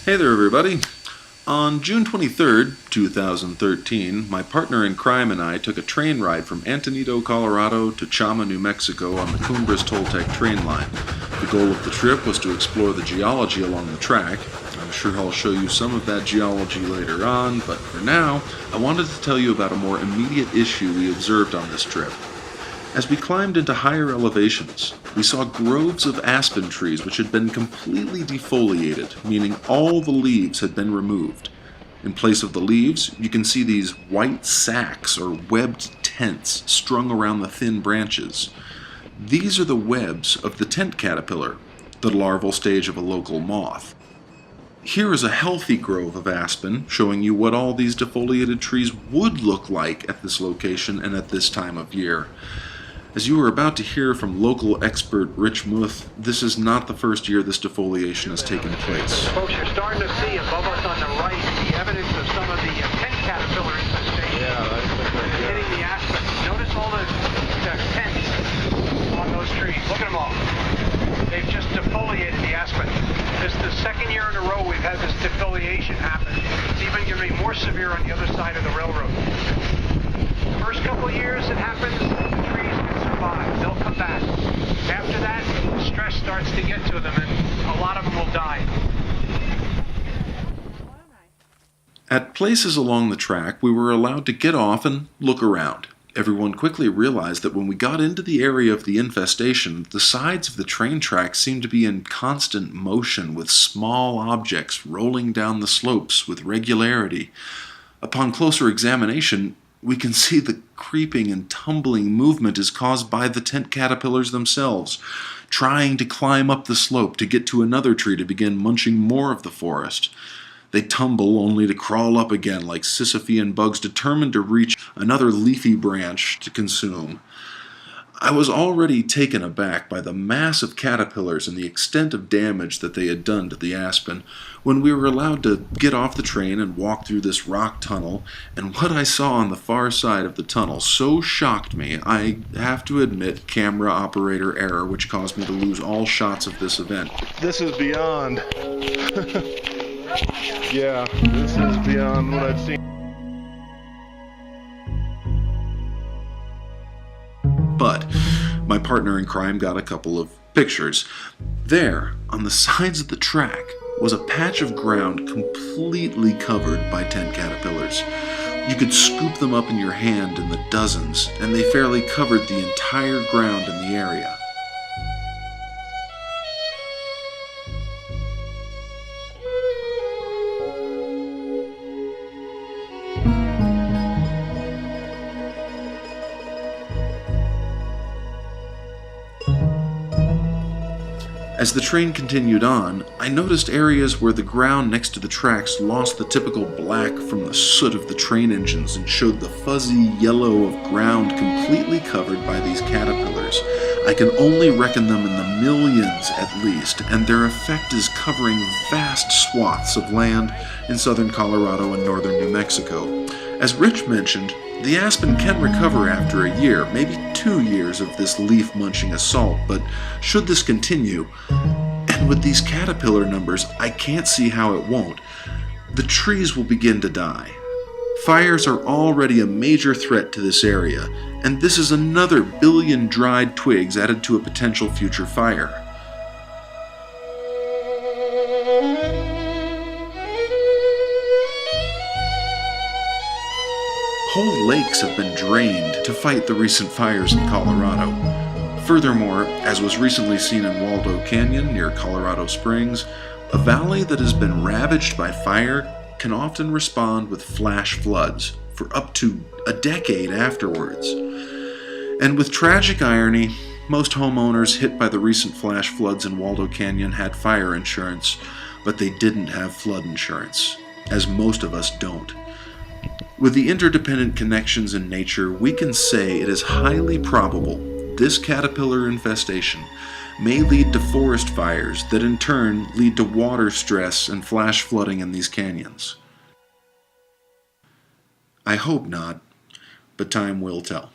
Hey there, everybody. On June 23rd, 2013, my partner in crime and I took a train ride from Antonito, Colorado to Chama, New Mexico on the Cumbres Toltec train line. The goal of the trip was to explore the geology along the track. I'm sure I'll show you some of that geology later on, but for now, I wanted to tell you about a more immediate issue we observed on this trip. As we climbed into higher elevations, we saw groves of aspen trees which had been completely defoliated, meaning all the leaves had been removed. In place of the leaves, you can see these white sacks or webbed tents strung around the thin branches. These are the webs of the tent caterpillar, the larval stage of a local moth. Here is a healthy grove of aspen, showing you what all these defoliated trees would look like at this location and at this time of year. As you are about to hear from local expert Rich Muth, this is not the first year this defoliation has taken place. Folks, you're starting to see above us on the right the evidence of some of the tent caterpillar infestation. Hitting the aspen. Notice all the tents on those trees. Look at them all. They've just defoliated the aspen. This is the second year in a row we've had this defoliation happen. It's even going to be more severe on the other side of the railroad. First couple of years it happens, the trees can survive. They'll come back. After that, stress starts to get to them and a lot of them will die. At places along the track, we were allowed to get off and look around. Everyone quickly realized that when we got into the area of the infestation, the sides of the train tracks seemed to be in constant motion with small objects rolling down the slopes with regularity. Upon closer examination, we can see the creeping and tumbling movement is caused by the tent caterpillars themselves, trying to climb up the slope to get to another tree to begin munching more of the forest. They tumble only to crawl up again like Sisyphean bugs determined to reach another leafy branch to consume. I was already taken aback by the mass of caterpillars and the extent of damage that they had done to the aspen when we were allowed to get off the train and walk through this rock tunnel, and what I saw on the far side of the tunnel so shocked me, I have to admit camera operator error, which caused me to lose all shots of this event. This is beyond. Yeah, this is beyond what I've seen. But my partner in crime got a couple of pictures. There, on the sides of the track, was a patch of ground completely covered by tent caterpillars. You could scoop them up in your hand in the dozens, and they fairly covered the entire ground in the area. As the train continued on, I noticed areas where the ground next to the tracks lost the typical black from the soot of the train engines and showed the fuzzy yellow of ground completely covered by these caterpillars. I can only reckon them in the millions at least, and their effect is covering vast swaths of land in southern Colorado and northern New Mexico. As Rich mentioned, the aspen can recover after a year, maybe 2 years of this leaf-munching assault, but should this continue, and with these caterpillar numbers, I can't see how it won't, the trees will begin to die. Fires are already a major threat to this area, and this is another billion dried twigs added to a potential future fire. Whole lakes have been drained to fight the recent fires in Colorado. Furthermore, as was recently seen in Waldo Canyon near Colorado Springs, a valley that has been ravaged by fire can often respond with flash floods for up to a decade afterwards. And with tragic irony, most homeowners hit by the recent flash floods in Waldo Canyon had fire insurance, but they didn't have flood insurance, as most of us don't. With the interdependent connections in nature, we can say it is highly probable this caterpillar infestation may lead to forest fires that in turn lead to water stress and flash flooding in these canyons. I hope not, but time will tell.